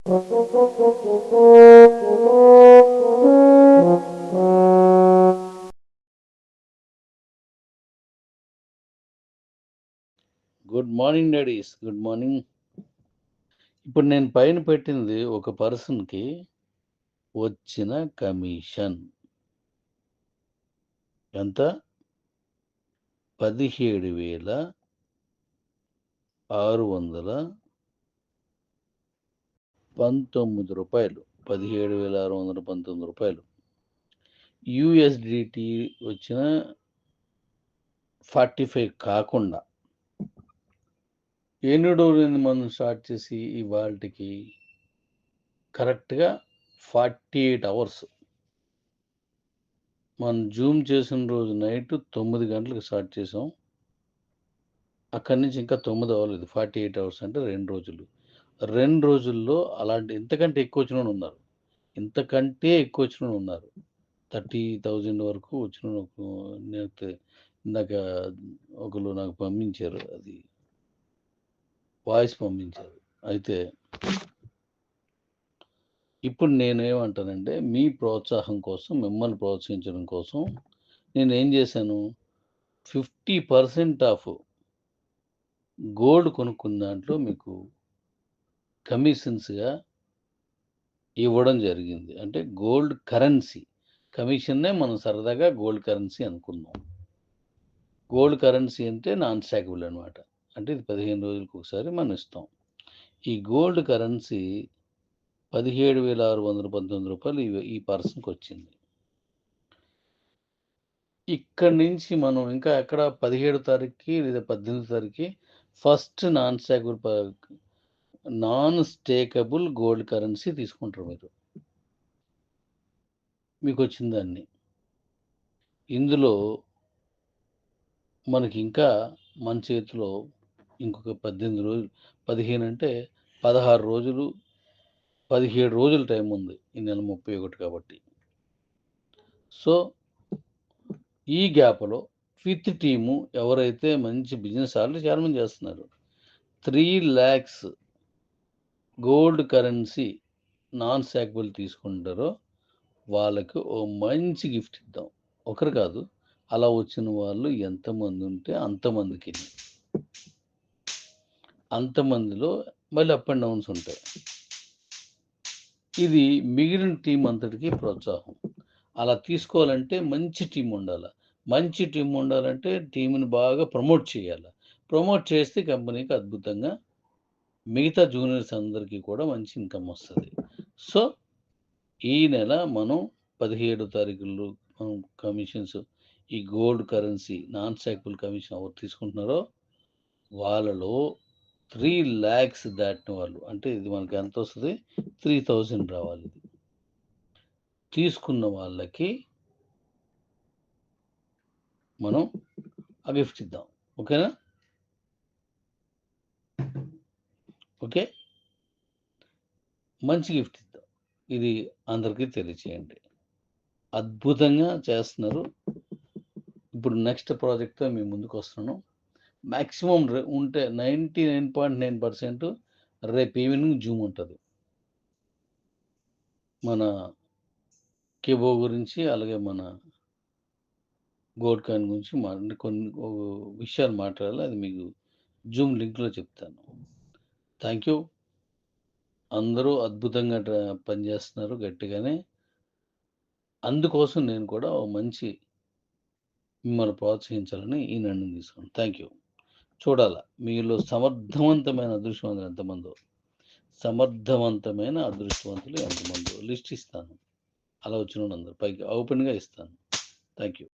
Good morning daddy's. Good morning. ఇప్పుడు నేను పైన పెట్టింది ఒక పర్సన్‌కి వచ్చిన కమిషన్. ఎంత? రూ. 17,619. రూ. 17,619. యూఎస్‌డిటీ వచ్చిన 45 కాకుండా. ఎన్ని రోజులైంది మనం స్టార్ట్ చేసి ఇవాల్టికి? కరెక్ట్‌గా 48 అవర్స్. మనం జూమ్ చేసిన రోజు నైట్ 9 గంటలకు స్టార్ట్ చేసాం. అక్కడి నుంచి ఇంకా 9 అవ్వలేదు. 48 అవర్స్ అంటే 2 రోజులు. 2 రోజుల్లో అలాంటి ఇంతకంటే ఎక్కువ వచ్చినోళ్ళు ఉన్నారు. ఇంతకంటే ఎక్కువ వచ్చినోళ్ళు ఉన్నారు. 30,000 వరకు వచ్చినోళ్ళు నేనైతే ఇందాక ఒకళ్ళు నాకు పంపించారు. అది వాయిస్ పంపించారు. అయితే ఇప్పుడు నేనేమంటానంటే, మీ ప్రోత్సాహం కోసం, మిమ్మల్ని ప్రోత్సహించడం కోసం నేనేం చేశాను, 50% ఆఫ్ గోల్డ్ కొనుక్కున్న దాంట్లో మీకు కమిషన్స్‌గా ఇవ్వడం జరిగింది. అంటే గోల్డ్ కరెన్సీ. కమిషన్‌నే మనం సరదాగా గోల్డ్ కరెన్సీ అనుకున్నాం. గోల్డ్ కరెన్సీ అంటే నాన్ స్టాకబుల్ అనమాట. అంటే ఇది 15 రోజులకు ఒకసారి మనం ఇస్తాం. ఈ గోల్డ్ కరెన్సీ రూ. 17,619 ఈ పర్సన్‌కొచ్చింది. ఇక్కడి నుంచి మనం ఇంకా ఎక్కడ 17 తారీఖుకి లేదా 18 తారీఖుకి first non stackable gold currency తీసుకుంటారు మీరు. మీకొచ్చిన దాన్ని. ఇందులో మనకింకా మన చేతిలో ఇంకొక 18 రోజులు 15 అంటే 16 రోజులు, 17 రోజులు టైం ఉంది. ఈ నెల 31 కాబట్టి. సో, ఈ గ్యాప్‌లో విత్ టీము ఎవరైతే మంచి బిజినెస్ ఆల్రెడీ చాలా మంది చేస్తున్నారు. 3,00,000 గోల్డ్ కరెన్సీ నాన్ స్టాకబుల్ తీసుకుంటారో వాళ్ళకి ఓ మంచి గిఫ్ట్ ఇద్దాం. ఒకరు కాదు. అలా వచ్చిన వాళ్ళు ఎంతమంది ఉంటే అంతమందికి. అంతమందిలో మళ్ళీ అప్ అండ్ డౌన్స్ ఉంటాయి. ఇది మిగిలిన టీం అంతటికి ప్రోత్సాహం. అలా తీసుకోవాలంటే మంచి టీం ఉండాల. మంచి టీం ఉండాలంటే టీమ్‌ని బాగా ప్రమోట్ చేయాల. ప్రమోట్ చేస్తే కంపెనీకి అద్భుతంగా మిగతా జూనియర్స్ అందరికీ కూడా మంచి ఇన్‌కమ్ వస్తది. సో, ఈ నెల మనం 17 తారీఖుల్లో మనం కమిషన్స్ ఈ gold currency non stackable commission ఎవరు తీసుకుంటున్నారో వాళ్ళలో 3,00,000 దాటిన వాళ్ళు అంటే ఇది మనకి ఎంతొస్తది? 3,000 రావాలిది. తీసుకున్న వాళ్ళకి మనం ఆ గిఫ్ట్ ఇద్దాం. ఓకేనా? ఓకే. మంచి గిఫ్ట్ ఇద్దాం. ఇది అందరికీ తెలియచేయండి. అద్భుతంగా చేస్తున్నారు. ఇప్పుడు నెక్స్ట్ ప్రాజెక్ట్‌తో మీ ముందుకొస్తున్నాను. మాక్సిమం ఉంటే 99.9% రేపు ఈవినింగ్ జూమ్ ఉంటది. మన కేబో గురించి అలాగే మన గోల్డ్ కాయిన్ గురించి కొన్ని విషయాలు మాట్లాడాలి. అది మీకు జూమ్ లింక్‌లో చెప్తాను. Thank you. అందరూ అద్భుతంగా పనిచేస్తున్నారు గట్టిగానే. అందుకోసం నేను కూడా ఓ మంచి మిమ్మల్ని ప్రోత్సహించాలని ఈ నిర్ణయం తీసుకున్నాను. Thank you. చూడాలా మీలో సమర్థవంతమైన అదృష్టవంతులు ఎంతమందో. సమర్థవంతమైన అదృష్టవంతులు ఎంతమందో లిస్ట్ ఇస్తాను. అలా వచ్చినోళ్ళందరూ పైకి ఓపెన్‌గా ఇస్తాను. Thank you.